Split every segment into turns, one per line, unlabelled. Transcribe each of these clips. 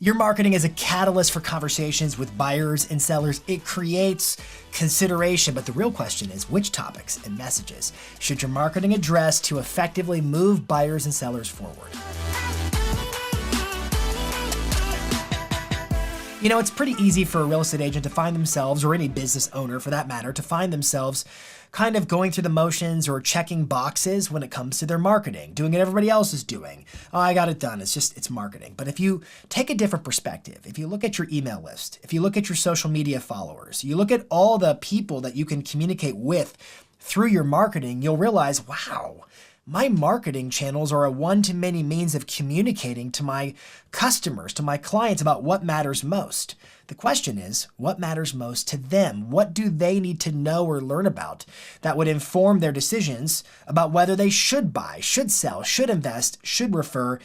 Your marketing is a catalyst for conversations with buyers and sellers. It creates consideration, but the real question is which topics and messages should your marketing address to effectively move buyers and sellers forward? You know, it's pretty easy for a real estate agent to find themselves, or any business owner for that matter, to find themselves kind of going through the motions or checking boxes when it comes to their marketing, doing what everybody else is doing. Oh, I got it done. It's marketing. But if you take a different perspective, if you look at your email list, if you look at your social media followers, you look at all the people that you can communicate with through your marketing, you'll realize, wow, my marketing channels are a one-to-many means of communicating to my customers, to my clients about what matters most. The question is, what matters most to them? What do they need to know or learn about that would inform their decisions about whether they should buy, should sell, should invest, should refer?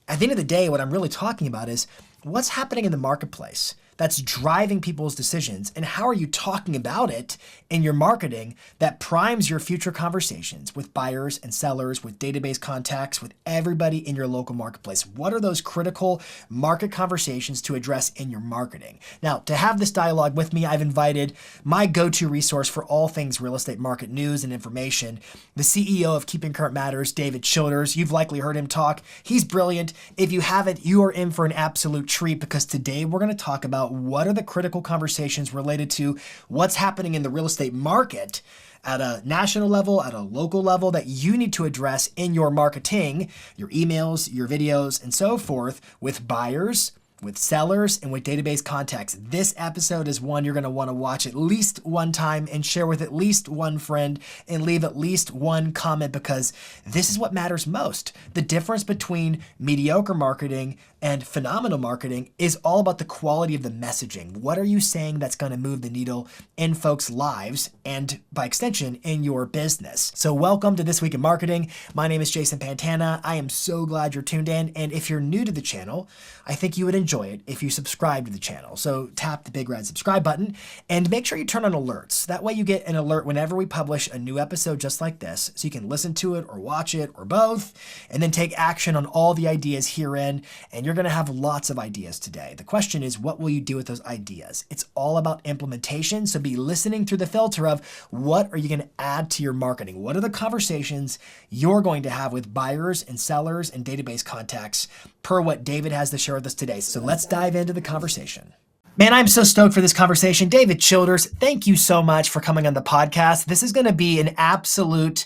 At the end of the day, what I'm really talking about is what's happening in the marketplace that's driving people's decisions, and how are you talking about it in your marketing that primes your future conversations with buyers and sellers, with database contacts, with everybody in your local marketplace? What are those critical market conversations to address in your marketing? Now, to have this dialogue with me, I've invited my go-to resource for all things real estate market news and information, the CEO of Keeping Current Matters, David Childers. You've likely heard him talk. He's brilliant. If you haven't, you are in for an absolute treat, because today we're going to talk about what are the critical conversations related to what's happening in the real estate market at a national level, at a local level, that you need to address in your marketing, your emails, your videos, and so forth, with buyers, with sellers, and with database contacts. This episode is one you're going to want to watch at least one time and share with at least one friend and leave at least one comment, because this is what matters most. The difference between mediocre marketing and phenomenal marketing is all about the quality of the messaging. What are you saying that's going to move the needle in folks' lives and, by extension, in your business? So welcome to This Week in Marketing. My name is Jason Pantana. I am so glad you're tuned in. And if you're new to the channel, I think you would enjoy it if you subscribe to the channel. So tap the big red subscribe button and make sure you turn on alerts. That way you get an alert whenever we publish a new episode just like this, so you can listen to it or watch it or both, and then take action on all the ideas herein. And you're going to have lots of ideas today. The question is, what will you do with those ideas? It's all about implementation. So be listening through the filter of what are you going to add to your marketing? What are the conversations you're going to have with buyers and sellers and database contacts per what David has to share with us today? So let's dive into the conversation. Man, I'm so stoked for this conversation. David Childers, thank you so much for coming on the podcast. This is going to be an absolute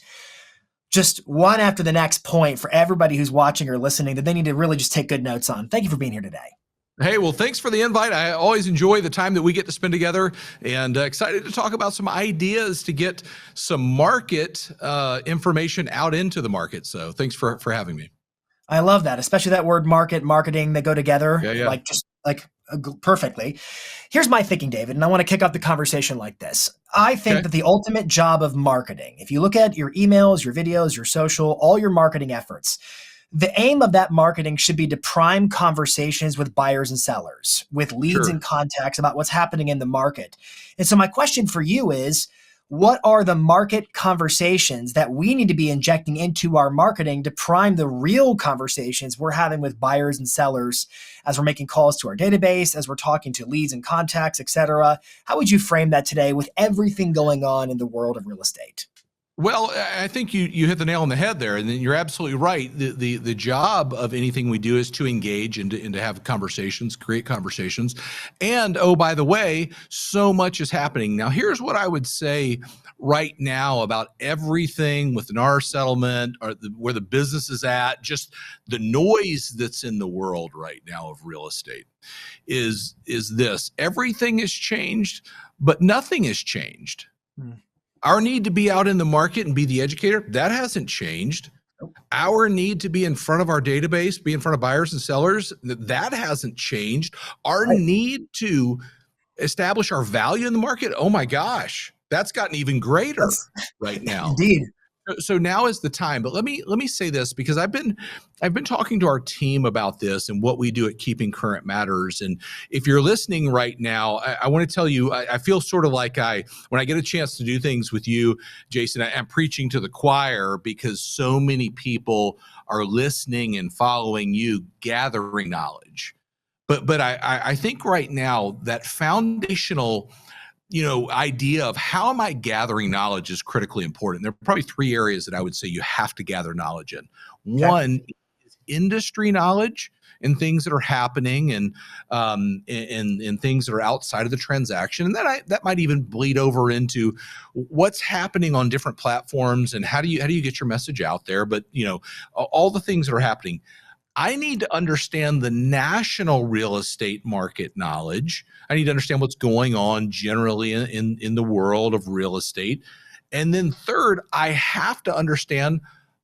just one after the next point for everybody who's watching or listening that they need to really just take good notes on. Thank you for being here today.
Hey, well, thanks for the invite. I always enjoy the time that we get to spend together, and excited to talk about some ideas to get some market information out into the market. So thanks for having me.
I love that, especially that word market, marketing, they go together like perfectly. Here's my thinking, David, and I want to kick off the conversation like this. I think that the ultimate job of marketing, if you look at your emails, your videos, your social, all your marketing efforts, the aim of that marketing should be to prime conversations with buyers and sellers, with leads and contacts about what's happening in the market. And so my question for you is, what are the market conversations that we need to be injecting into our marketing to prime the real conversations we're having with buyers and sellers as we're making calls to our database, as we're talking to leads and contacts, et cetera? How would you frame that today with everything going on in the world of real estate?
Well, I think you hit the nail on the head there, and you're absolutely right. The job of anything we do is to engage and to have conversations, create conversations. And oh, by the way, so much is happening. Now, here's what I would say right now about everything within our settlement, or where the business is at, just the noise that's in the world right now of real estate is this. Everything has changed, but nothing has changed. Our need to be out in the market and be the educator, that hasn't changed. Our need to be in front of our database, be in front of buyers and sellers, that hasn't changed. Our need to establish our value in the market, oh my gosh, that's gotten even greater right now.
Indeed.
So now is the time. But let me say this, because I've been talking to our team about this and what we do at Keeping Current Matters. And if you're listening right now, I want to tell you, I feel sort of like when I get a chance to do things with you, Jason, I'm preaching to the choir, because so many people are listening and following you, gathering knowledge. But I think right now that foundational, idea of how am I gathering knowledge is critically important. There are probably three areas that I would say you have to gather knowledge in.
Okay.
One is industry knowledge and things that are happening, and things that are outside of the transaction, and that might even bleed over into what's happening on different platforms and how do you get your message out there. But all the things that are happening. I need to understand the national real estate market knowledge. I need to understand what's going on generally in the world of real estate. And then third, I have to understand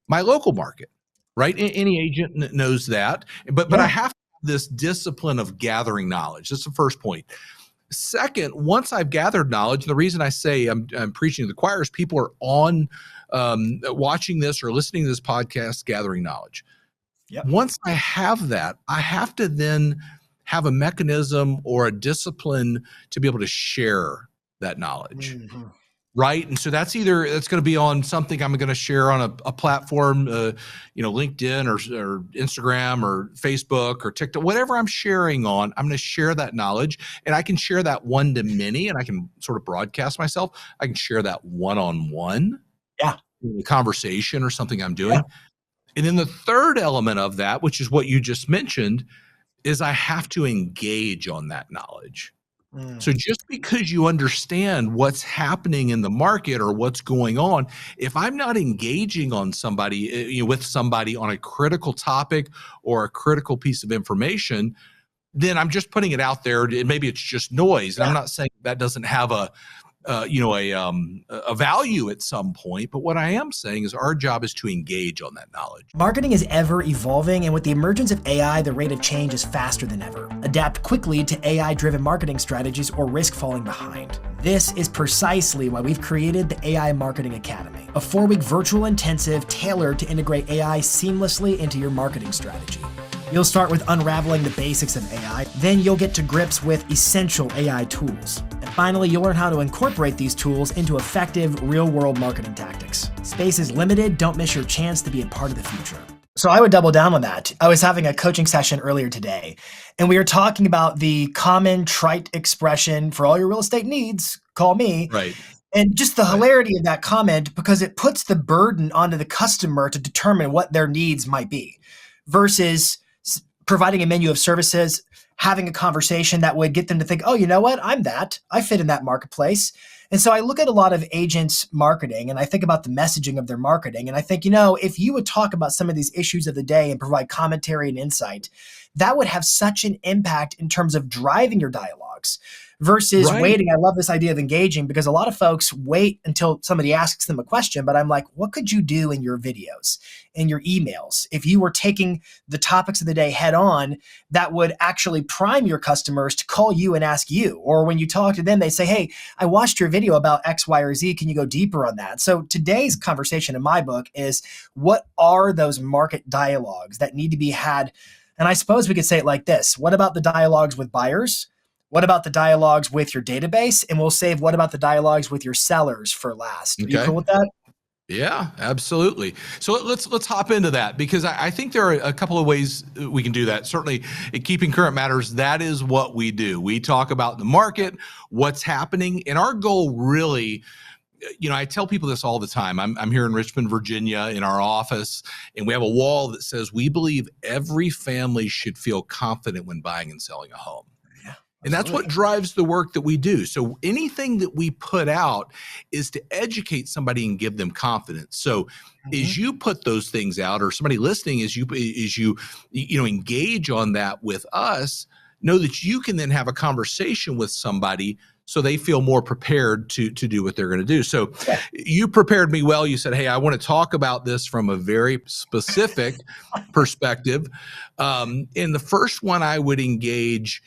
my local market, right? Any agent knows that, but I
Yeah.
have this discipline of gathering knowledge. That's the first point. Second, once I've gathered knowledge, the reason I say I'm preaching to the choir is people are on watching this or listening to this podcast, gathering knowledge.
Yep.
Once I have that, I have to then have a mechanism or a discipline to be able to share that knowledge.
Mhm.
Right. And so that's going to be on something I'm going to share on a platform, LinkedIn or Instagram or Facebook or TikTok, whatever I'm sharing on, I'm going to share that knowledge, and I can share that one to many, and I can sort of broadcast myself. I can share that one-on-one
Yeah.
in a conversation or something I'm doing.
Yeah.
And then the third element of that, which is what you just mentioned, is I have to engage on that knowledge.
Mm.
So just because you understand what's happening in the market or what's going on, if I'm not engaging on somebody, with somebody on a critical topic or a critical piece of information, then I'm just putting it out there, and maybe it's just noise. And I'm
Yeah.
not saying that doesn't have a value at some point. But what I am saying is our job is to engage on that knowledge.
Marketing is ever evolving, and with the emergence of AI, the rate of change is faster than ever. Adapt quickly to AI-driven marketing strategies or risk falling behind. This is precisely why we've created the AI Marketing Academy, a 4-week virtual intensive tailored to integrate AI seamlessly into your marketing strategy. You'll start with unraveling the basics of AI, then you'll get to grips with essential AI tools. And finally, you'll learn how to incorporate these tools into effective, real-world marketing tactics. Space is limited, don't miss your chance to be a part of the future. So I would double down on that. I was having a coaching session earlier today, and we were talking about the common trite expression, for all your real estate needs, call me.
Right.
And just the hilarity of that comment, because it puts the burden onto the customer to determine what their needs might be, versus providing a menu of services, having a conversation that would get them to think, oh, you know what? I'm that. I fit in that marketplace. And so I look at a lot of agents' marketing, and I think about the messaging of their marketing. And I think, if you would talk about some of these issues of the day and provide commentary and insight, that would have such an impact in terms of driving your dialogues versus
Right.
waiting. I love this idea of engaging, because a lot of folks wait until somebody asks them a question, but I'm like, what could you do in your videos, in your emails, if you were taking the topics of the day head on, that would actually prime your customers to call you and ask you? Or when you talk to them, they say, hey, I watched your video about X, Y, or Z. Can you go deeper on that? So today's conversation in my book is, what are those market dialogues that need to be had? And I suppose we could say it like this: what about the dialogues with buyers? What about the dialogues with your database? And we'll save what about the dialogues with your sellers for last. Are you
Okay.
cool with that?
Yeah, absolutely. So let's hop into that, because I think there are a couple of ways we can do that. Certainly, Keeping Current Matters, that is what we do. We talk about the market, what's happening, and our goal really, I tell people this all the time. I'm here in Richmond, Virginia, in our office, and we have a wall that says we believe every family should feel confident when buying and selling a home.
Yeah.
And that's what drives the work that we do. So anything that we put out is to educate somebody and give them confidence. So as you put those things out, or somebody listening, as you engage on that with us, know that you can then have a conversation with somebody so they feel more prepared to do what they're going to do. So you prepared me well. You said, hey, I want to talk about this from a very specific perspective. And the first one I would engage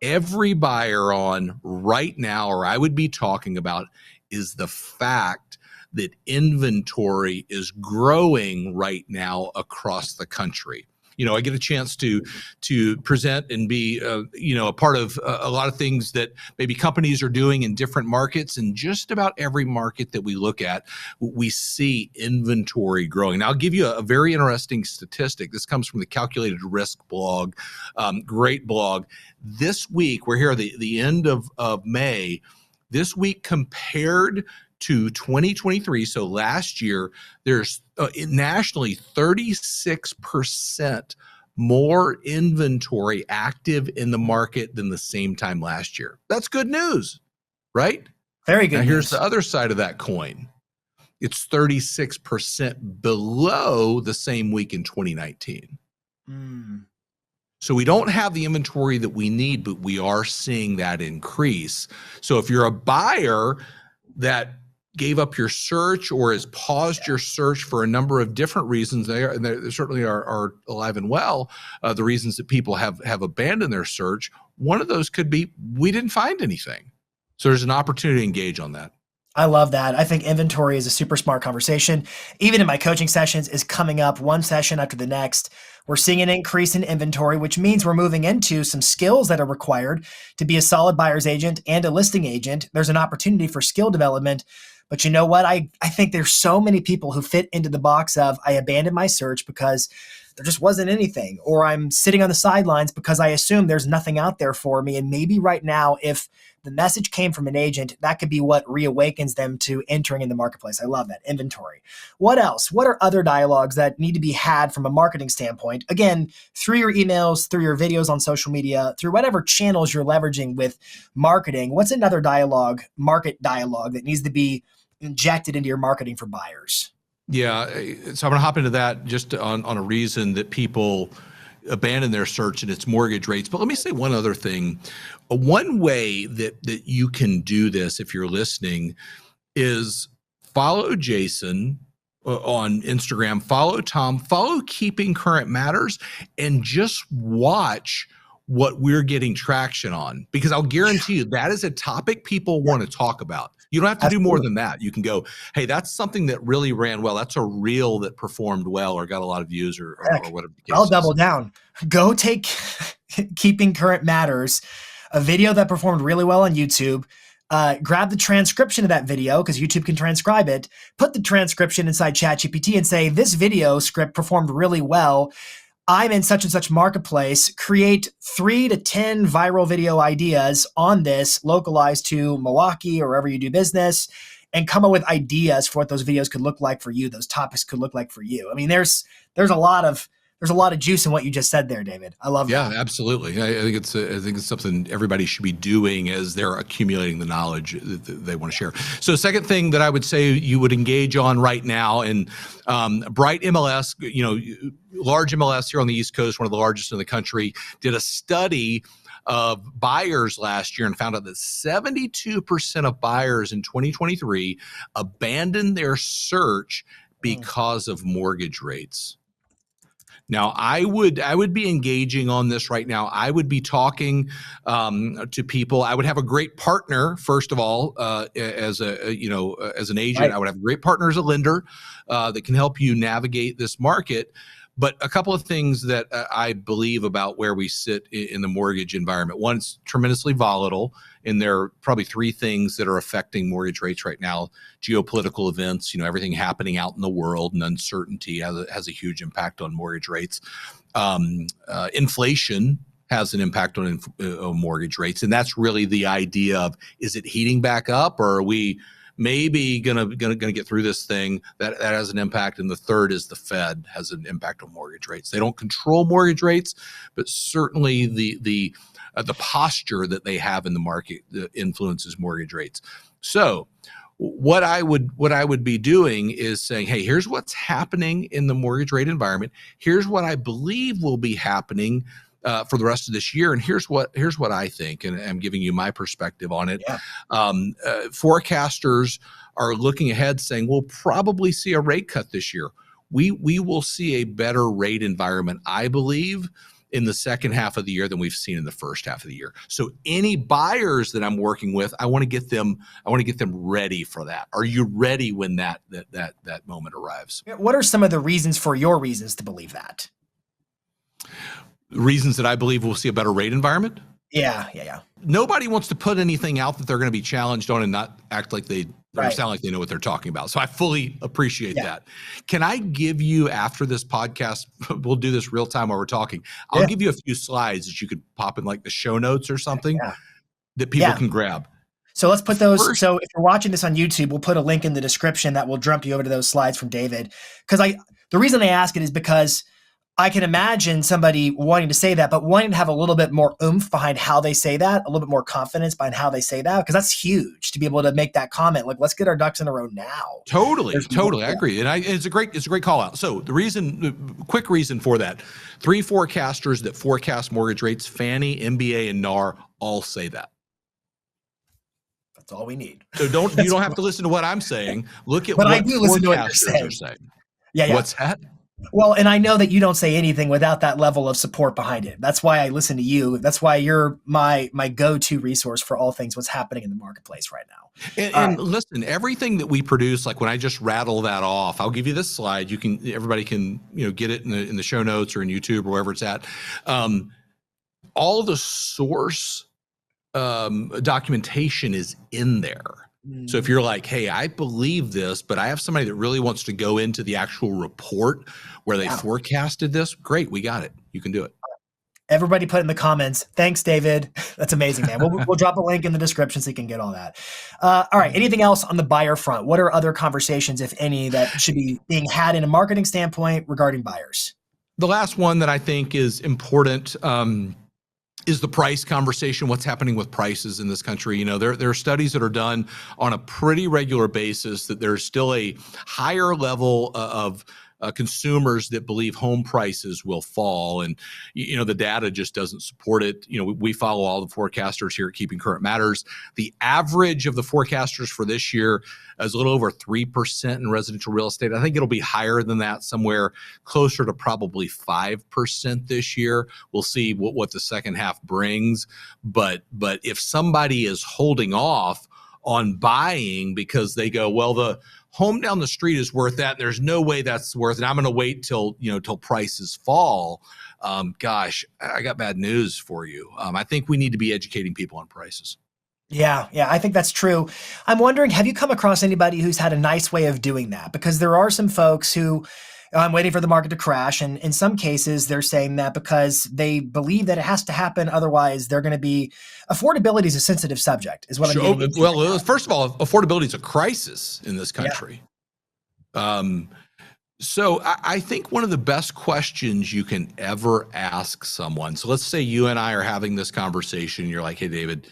every buyer on right now, or I would be talking about, is the fact that inventory is growing right now across the country. I get a chance to present and be a part of a lot of things that maybe companies are doing in different markets. And just about every market that we look at, we see inventory growing. Now, I'll give you a very interesting statistic. This comes from the Calculated Risk blog, great blog. This week, we're here at the end of May. This week compared to 2023, so last year, there's nationally 36% more inventory active in the market than the same time last year. That's good news, right?
Very good
now, here's
news.
the other side of that coin. It's 36% below the same week in 2019. So we don't have the inventory that we need, but we are seeing that increase. So if you're a buyer that gave up your search or has paused your search for a number of different reasons, they certainly are alive and well, the reasons that people have abandoned their search, one of those could be we didn't find anything. So there's an opportunity to engage on that.
I love that. I think inventory is a super smart conversation. Even in my coaching sessions is coming up one session after the next. We're seeing an increase in inventory, which means we're moving into some skills that are required to be a solid buyer's agent and a listing agent. There's an opportunity for skill development. But you know what? I think there's so many people who fit into the box of I abandoned my search because there just wasn't anything, or I'm sitting on the sidelines because I assume there's nothing out there for me. And maybe right now, if the message came from an agent, that could be what reawakens them to entering in the marketplace. I love that. Inventory. What else? What are other dialogues that need to be had from a marketing standpoint? Again, through your emails, through your videos on social media, through whatever channels you're leveraging with marketing. What's another dialogue, market dialogue, that needs to be injected into your marketing for buyers?
Yeah, so I'm going to hop into that just on a reason that people abandon their search, and it's mortgage rates. But let me say one other thing. One way that you can do this, if you're listening, is follow Jason on Instagram, follow Tom, follow Keeping Current Matters, and just watch what we're getting traction on, because I'll guarantee you that is a topic people want to talk about. You don't have to do more than that. You can go, hey, that's something that really ran well. That's a reel that performed well or got a lot of views or whatever the case
I'll double down. Go take Keeping Current Matters, a video that performed really well on YouTube. Grab the transcription of that video, because YouTube can transcribe it. Put the transcription inside ChatGPT and say, this video script performed really well. I'm in such and such marketplace. Create 3 to 10 viral video ideas on this, localized to Milwaukee or wherever you do business, and come up with ideas for what those videos could look like for you. Those topics could look like for you. I mean, there's a lot of juice in what you just said there, David. I love that.
Yeah, absolutely. I think it's something everybody should be doing as they're accumulating the knowledge that they want to share. So, second thing that I would say you would engage on right now, and Bright MLS, large MLS here on the East Coast, one of the largest in the country, did a study of buyers last year and found out that 72% of buyers in 2023 abandoned their search because of mortgage rates. Now, I would be engaging on this right now. I would be talking to people. I would have a great partner, first of all, as an agent. Right. I would have a great partner as a lender that can help you navigate this market. But a couple of things that I believe about where we sit in the mortgage environment. One, it's tremendously volatile, and there are probably 3 things that are affecting mortgage rates right now. Geopolitical events, everything happening out in the world, and uncertainty has a huge impact on mortgage rates. Inflation has an impact on mortgage rates, and that's really the idea of, is it heating back up, or are we maybe gonna get through this thing? That has an impact. And the third is the Fed has an impact on mortgage rates. They don't control mortgage rates, but certainly the posture that they have in the market influences mortgage rates. So what I would be doing is saying, hey, here's what's happening in the mortgage rate environment. Here's what I believe will be happening for the rest of this year, and here's what I think, and I'm giving you my perspective on it. Yeah. Forecasters are looking ahead, saying we'll probably see a rate cut this year. We will see a better rate environment, I believe, in the second half of the year than we've seen in the first half of the year. So any buyers that I'm working with, I want to get them ready for that. Are you ready when that moment arrives?
What are some of the reasons for your reasons to believe that?
Reasons that I believe we'll see a better rate environment.
Yeah.
Nobody wants to put anything out that they're going to be challenged on and not act like they
Right.
sound like they know what they're talking about. So I fully appreciate
Yeah.
that. Can I give you, after this podcast, we'll do this real time while we're talking. I'll
Yeah.
give you a few slides that you could pop in like the show notes or something
Yeah.
that people
Yeah.
can grab.
So let's put those.
First-
So if you're watching this on YouTube, we'll put a link in the description that will jump you over to those slides from David. Because the reason I ask it is because I can imagine somebody wanting to say that, but wanting to have a little bit more oomph behind how they say that, a little bit more confidence behind how they say that, because that's huge to be able to make that comment. Like, let's get our ducks in a row now.
Totally. I agree. And it's a great call out. So the quick reason for that, 3 forecasters that forecast mortgage rates, Fannie, MBA, and NAR, all say that.
That's all we need.
So you don't have to listen to what I'm saying. Look at
but
what
I do listen to what you're
forecasters are saying.
Yeah.
What's that?
Well, and I know that you don't say anything without that level of support behind it. That's why I listen to you. That's why you're my go-to resource for all things what's happening in the marketplace right now.
And listen, everything that we produce, like when I just rattle that off, I'll give you this slide. Everybody can get it in the show notes or in YouTube or wherever it's at. All the source documentation is in there. So if you're like, hey, I believe this, but I have somebody that really wants to go into the actual report where they forecasted this, great, we got it. You can do it.
Everybody put in the comments, thanks, David. That's amazing, man. We'll drop a link in the description so you can get all that. All right, anything else on the buyer front? What are other conversations, if any, that should be being had in a marketing standpoint regarding buyers?
The last one that I think is important is the price conversation. What's happening with prices in this country? There are studies that are done on a pretty regular basis that there's still a higher level of consumers that believe home prices will fall. And, the data just doesn't support it. We follow all the forecasters here at Keeping Current Matters. The average of the forecasters for this year is a little over 3% in residential real estate. I think it'll be higher than that, somewhere closer to probably 5% this year. We'll see what the second half brings. But if somebody is holding off on buying because they go, well, the home down the street is worth that, there's no way that's worth it, I'm going to wait till prices fall. Gosh, I got bad news for you. I think we need to be educating people on prices.
Yeah, I think that's true. I'm wondering, have you come across anybody who's had a nice way of doing that? Because there are some folks who, I'm waiting for the market to crash. And in some cases, they're saying that because they believe that it has to happen. Otherwise, they're going to be, affordability is a sensitive subject, is what I'm getting into.
Well, first of all, affordability is a crisis in this country. Yeah. So I think one of the best questions you can ever ask someone, so let's say you and I are having this conversation. You're like, hey, David,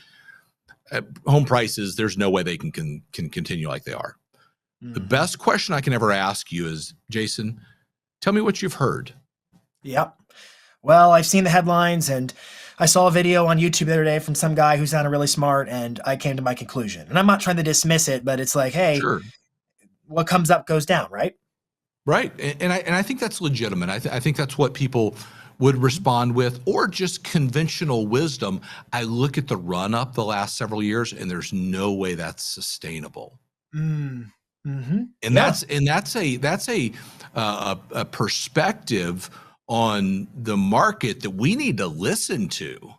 home prices, there's no way they can continue like they are. The best question I can ever ask you is, Jason, tell me what you've heard.
Yep. Well, I've seen the headlines and I saw a video on YouTube the other day from some guy who sounded really smart and I came to my conclusion. And I'm not trying to dismiss it, but it's like, hey, sure, what comes up goes down, right?
Right. And I think that's legitimate. I think that's what people would respond with, or just conventional wisdom. I look at the run up the last several years and there's no way that's sustainable. And that's a perspective on the market that we need to listen to.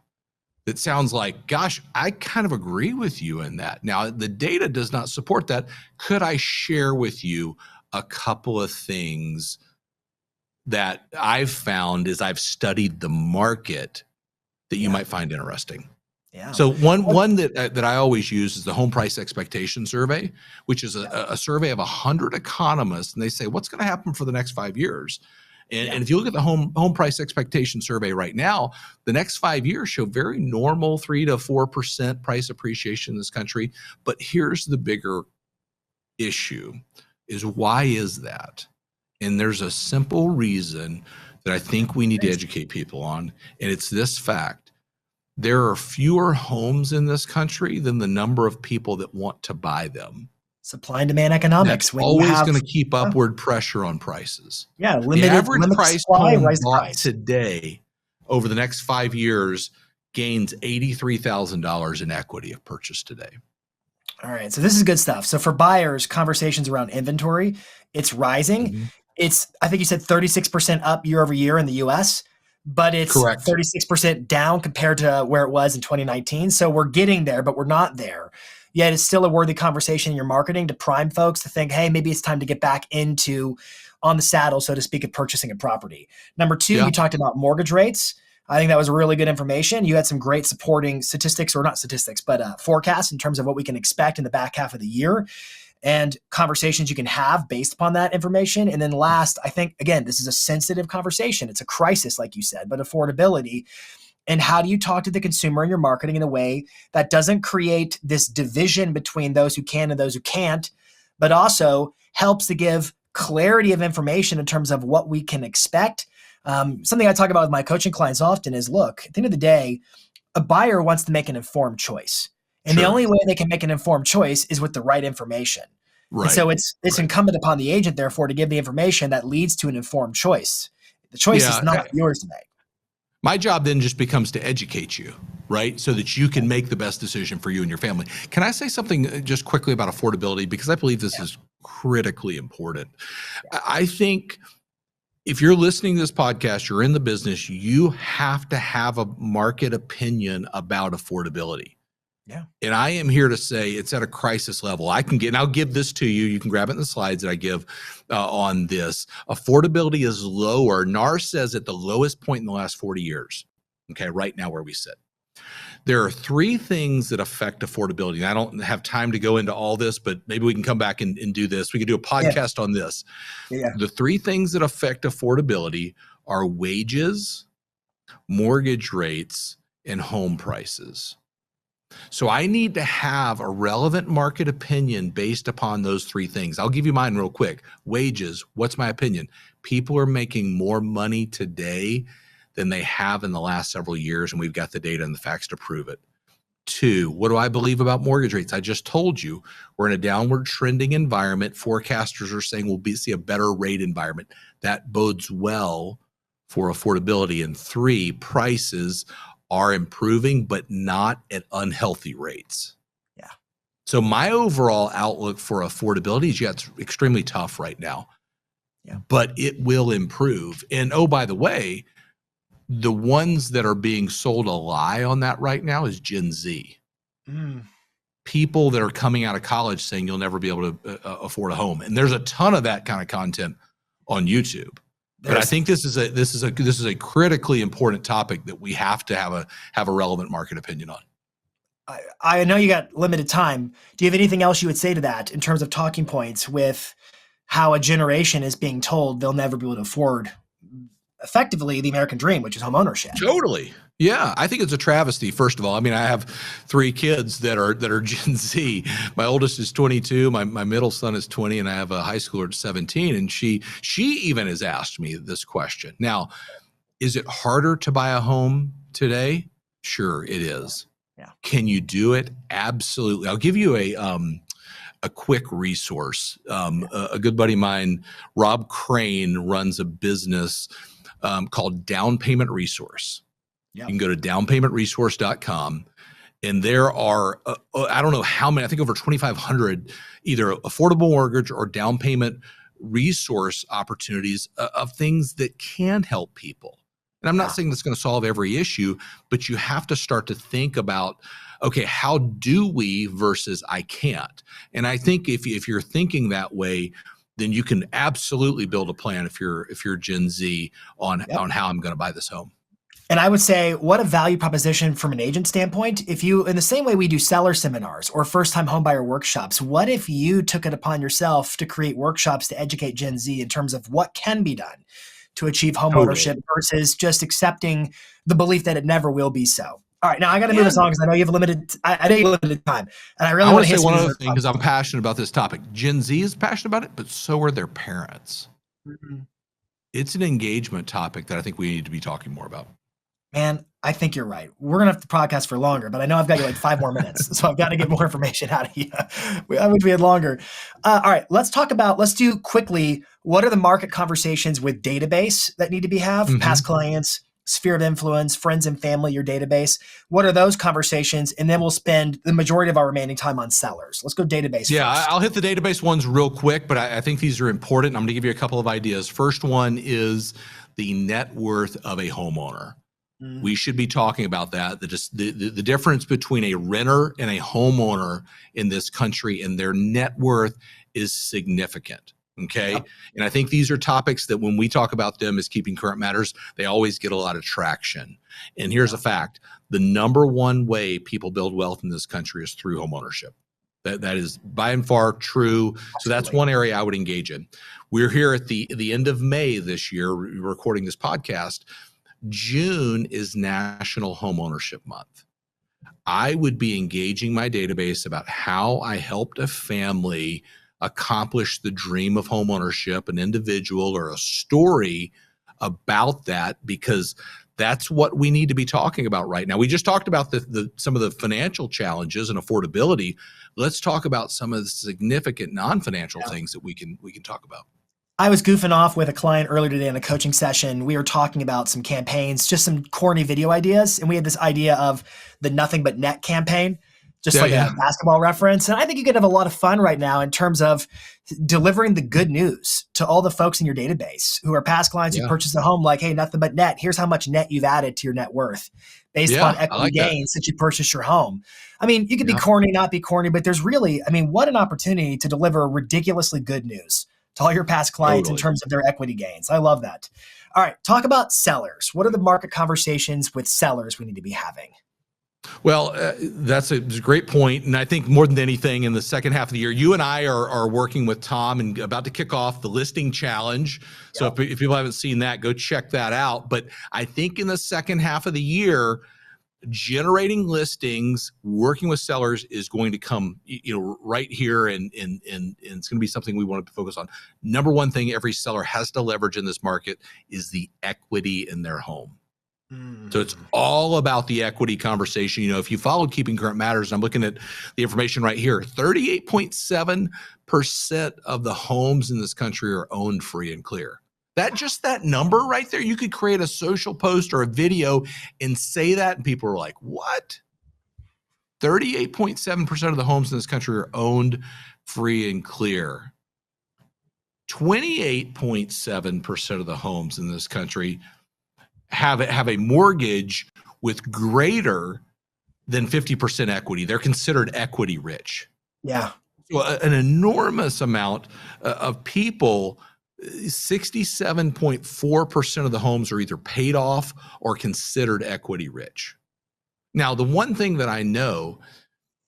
That sounds like, gosh, I kind of agree with you in that. Now, the data does not support that. Could I share with you a couple of things that I've found as I've studied the market that you might find interesting? Yeah. So one that I always use is the Home Price Expectation Survey, which is a survey of 100 economists, and they say, what's going to happen for the next 5 years? And if you look at the home price expectation survey right now, the next 5 years show very normal 3 to 4% price appreciation in this country. But here's the bigger issue is, why is that? And there's a simple reason that I think we need to educate people on. And it's this fact: there are fewer homes in this country than the number of people that want to buy them.
Supply and demand economics.
That's always going to keep upward pressure on prices.
Yeah,
the average price home bought today over the next 5 years gains $83,000 in equity of purchase today.
All right, so this is good stuff. So for buyers, conversations around inventory, it's rising. It's, I think you said 36% up year over year in the US. but it's
Correct.
36% down compared to where it was in 2019. So we're getting there, but we're not there. Yet it's still a worthy conversation in your marketing to prime folks to think, hey, maybe it's time to get back into on the saddle, so to speak, of purchasing a property. Number two,
Yeah.
you talked about mortgage rates. I think that was really good information. You had some great supporting statistics, or not statistics, but forecasts in terms of what we can expect in the back half of the year and conversations you can have based upon that information. And then last, I think, again, this is a sensitive conversation. It's a crisis, like you said, but affordability. And how do you talk to the consumer in your marketing in a way that doesn't create this division between those who can and those who can't, but also helps to give clarity of information in terms of what we can expect. Something I talk about with my coaching clients often is, look, at the end of the day, a buyer wants to make an informed choice. And the only way they can make an informed choice is with the right information.
Right.
And so it's incumbent upon the agent, therefore, to give the information that leads to an informed choice. The choice is not yours to make.
My job then just becomes to educate you, right? So that you can make the best decision for you and your family. Can I say something just quickly about affordability? Because I believe this is critically important. I think if you're listening to this podcast, you're in the business, you have to have a market opinion about affordability.
Yeah.
And I am here to say it's at a crisis level. And I'll give this to you. You can grab it in the slides that I give on this. Affordability is lower. NAR says at the lowest point in the last 40 years. Okay, right now where we sit. There are three things that affect affordability. And I don't have time to go into all this, but maybe we can come back and do this. We could do a podcast on this.
Yeah.
The three things that affect affordability are wages, mortgage rates, and home prices. So I need to have a relevant market opinion based upon those three things. I'll give you mine real quick. Wages, what's my opinion? People are making more money today than they have in the last several years, and we've got the data and the facts to prove it. Two, what do I believe about mortgage rates? I just told you we're in a downward trending environment. Forecasters are saying we'll see a better rate environment. That bodes well for affordability. And three, prices are improving, but not at unhealthy rates.
Yeah.
So my overall outlook for affordability is, it's extremely tough right now, but it will improve. And oh, by the way, the ones that are being sold a lie on that right now is Gen Z. People that are coming out of college saying you'll never be able to afford a home. And there's a ton of that kind of content on YouTube. But I think this is a critically important topic that we have to have a relevant market opinion on.
I know you got limited time. Do you have anything else you would say to that in terms of talking points with how a generation is being told they'll never be able to afford effectively the American dream, which is homeownership?
Totally. Yeah, I think it's a travesty. First of all, I mean, I have three kids that are Gen Z. My oldest is 22, my middle son is 20, and I have a high schooler at 17. And she even has asked me this question. Now, is it harder to buy a home today? Sure, it is.
Yeah.
Can you do it? Absolutely. I'll give you a quick resource. A good buddy of mine, Rob Crane, runs a business called Down Payment Resource.
Yep.
You can go to downpaymentresource.com, and there are, I don't know how many, I think over 2,500 either affordable mortgage or down payment resource opportunities of things that can help people. And I'm not saying that's going to solve every issue, but you have to start to think about, okay, how do we versus I can't? And I think if you're thinking that way, then you can absolutely build a plan if you're Gen Z on how I'm going to buy this home.
And I would say, what a value proposition from an agent standpoint. If you, in the same way we do seller seminars or first-time homebuyer workshops, what if you took it upon yourself to create workshops to educate Gen Z in terms of what can be done to achieve home ownership versus just accepting the belief that it never will be so? All right, now I got to move us on because I know you have limited. I know you have limited time, and I really want to
say one other thing because I'm passionate about this topic. Gen Z is passionate about it, but so are their parents. Mm-hmm. It's an engagement topic that I think we need to be talking more about.
Man, I think you're right. We're going to have to podcast for longer, but I know I've got you like 5 more minutes, so I've got to get more information out of you. I wish we had longer. All right, let's do quickly, what are the market conversations with database that need to be have? Mm-hmm. Past clients, sphere of influence, friends and family, your database. What are those conversations? And then we'll spend the majority of our remaining time on sellers. Let's go database
first. I'll hit the database ones real quick, but I think these are important. I'm going to give you a couple of ideas. First one is the net worth of a homeowner.
Mm.
We should be talking about that. The difference between a renter and a homeowner in this country and their net worth is significant. Okay.
Yep.
And I think these are topics that when we talk about them as Keeping Current Matters, they always get a lot of traction. And here's a fact. The number one way people build wealth in this country is through homeownership. That is by and far true.
Absolutely.
So that's one area I would engage in. We're here at the end of May this year, recording this podcast. June is National Homeownership Month. I would be engaging my database about how I helped a family accomplish the dream of homeownership, an individual or a story about that, because that's what we need to be talking about right now. We just talked about some of the financial challenges and affordability. Let's talk about some of the significant non-financial things that we can talk about.
I was goofing off with a client earlier today in a coaching session. We were talking about some campaigns, just some corny video ideas. And we had this idea of the Nothing But Net campaign, just a basketball reference. And I think you could have a lot of fun right now in terms of delivering the good news to all the folks in your database who are past clients who purchased a home, like, hey, nothing but net. Here's how much net you've added to your net worth based upon equity gains since you purchased your home. I mean, you could be corny, not be corny, but there's really, I mean, what an opportunity to deliver ridiculously good news to all your past clients in terms of their equity gains. I love that. All right, talk about sellers. What are the market conversations with sellers we need to be having?
Well, that's a great point. And I think more than anything in the second half of the year, you and I are working with Tom and about to kick off the listing challenge. So if people haven't seen that, go check that out. But I think in the second half of the year, generating listings, working with sellers is going to come, right here, and it's going to be something we want to focus on. Number one thing every seller has to leverage in this market is the equity in their home. So it's all about the equity conversation. If you followed Keeping Current Matters, I'm looking at the information right here. 38.7% of the homes in this country are owned free and clear. That number right there, you could create a social post or a video and say that, and people are like, what? 38.7% of the homes in this country are owned free and clear. 28.7% of the homes in this country have a mortgage with greater than 50% equity. They're considered equity rich.
Yeah.
So an enormous amount of people, 67.4% of the homes are either paid off or considered equity rich. Now, the one thing that I know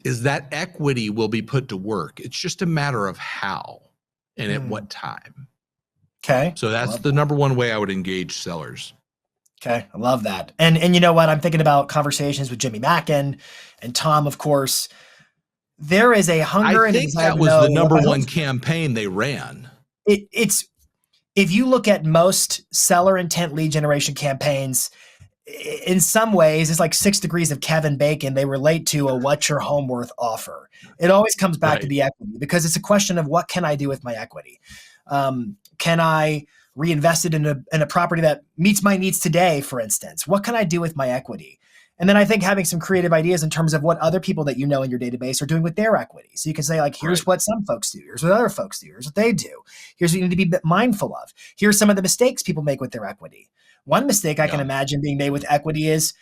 is that equity will be put to work. It's just a matter of how and at what time.
Okay.
So that's the number one way I would engage sellers.
Okay, I love that. And you know what? I'm thinking about conversations with Jimmy Mackin and Tom, of course. There is a hunger and desire. I think that was
the number one campaign they ran.
It's if you look at most seller intent lead generation campaigns, in some ways, it's like 6 degrees of Kevin Bacon. They relate to a what's your home worth offer. It always comes back to the equity, because it's a question of what can I do with my equity? Can I reinvest it in a property that meets my needs today, for instance? What can I do with my equity? And then I think having some creative ideas in terms of what other people that you know in your database are doing with their equity. So you can say, like, here's what some folks do. Here's what other folks do. Here's what they do. Here's what you need to be mindful of. Here's some of the mistakes people make with their equity. One mistake I can imagine being made with equity is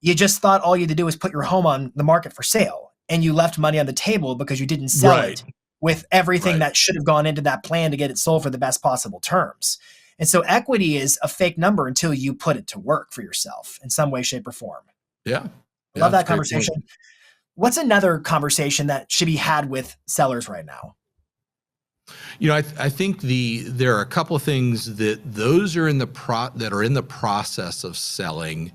you just thought all you had to do was put your home on the market for sale, and you left money on the table because you didn't sell it with everything that should have gone into that plan to get it sold for the best possible terms. And so equity is a fake number until you put it to work for yourself in some way, shape, or form.
Yeah.
Love that conversation. What's another conversation that should be had with sellers right now?
I think there are a couple of things that those are in the process of selling.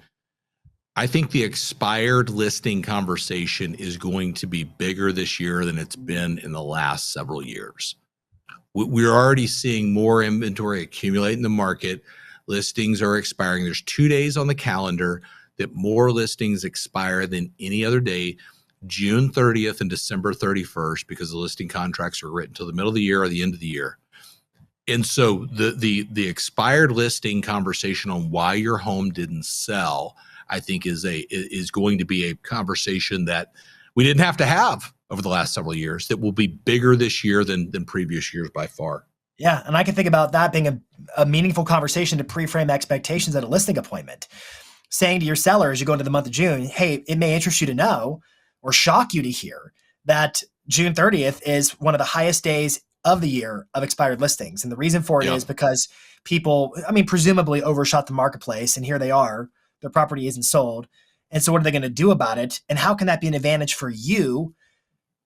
I think the expired listing conversation is going to be bigger this year than it's been in the last several years. We're already seeing more inventory accumulate in the market. Listings are expiring. There's 2 days on the calendar that more listings expire than any other day, June 30th and December 31st, because the listing contracts are written till the middle of the year or the end of the year. And so the expired listing conversation on why your home didn't sell, I think is going to be a conversation that we didn't have to have over the last several years, that will be bigger this year than previous years by far.
Yeah, and I can think about that being a meaningful conversation to pre-frame expectations at a listing appointment. Saying to your seller as you go into the month of June, hey, it may interest you to know or shock you to hear that June 30th is one of the highest days of the year of expired listings. And the reason for it
Yeah.
is because people, I mean, presumably overshot the marketplace, and here they are, their property isn't sold. And so what are they going to do about it? And how can that be an advantage for you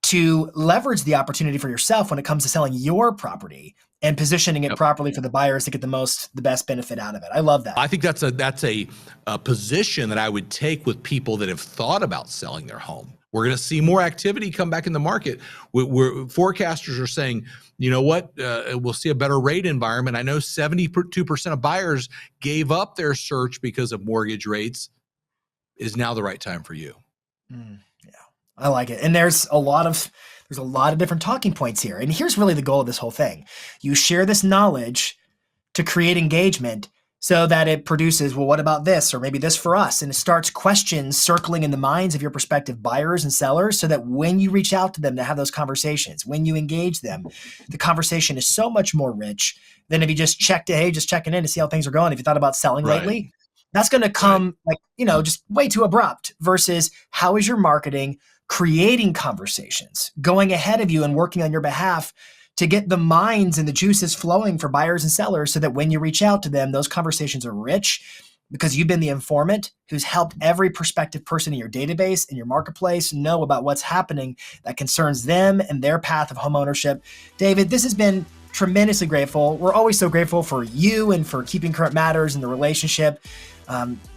to leverage the opportunity for yourself when it comes to selling your property and positioning it
Yep.
properly for the buyers to get the best benefit out of it? I love that.
I think that's a position that I would take with people that have thought about selling their home. We're going to see more activity come back in the market. Forecasters are saying, you know what, we'll see a better rate environment. I know 72% of buyers gave up their search because of mortgage rates. Is now the right time for you?
Yeah, I like it. And there's a lot of different talking points here. And here's really the goal of this whole thing. You share this knowledge to create engagement so that it produces, well, what about this? Or maybe this for us. And it starts questions circling in the minds of your prospective buyers and sellers so that when you reach out to them to have those conversations, when you engage them, the conversation is so much more rich than if you just just checking in to see how things are going. If you thought about selling lately, that's going to come just way too abrupt versus how is your marketing creating conversations, going ahead of you and working on your behalf to get the minds and the juices flowing for buyers and sellers so that when you reach out to them, those conversations are rich because you've been the informant who's helped every prospective person in your database, in your marketplace, know about what's happening that concerns them and their path of homeownership. David, this has been tremendously grateful. We're always so grateful for you and for keeping current matters in the relationship.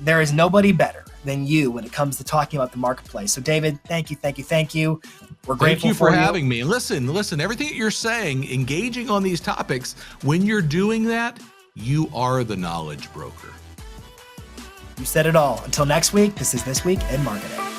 There is nobody better than you when it comes to talking about the marketplace. So David, thank you. We're grateful
Thank you for having me. And listen, everything that you're saying, engaging on these topics, when you're doing that, you are the knowledge broker.
You said it all. Until next week, this is This Week in Marketing.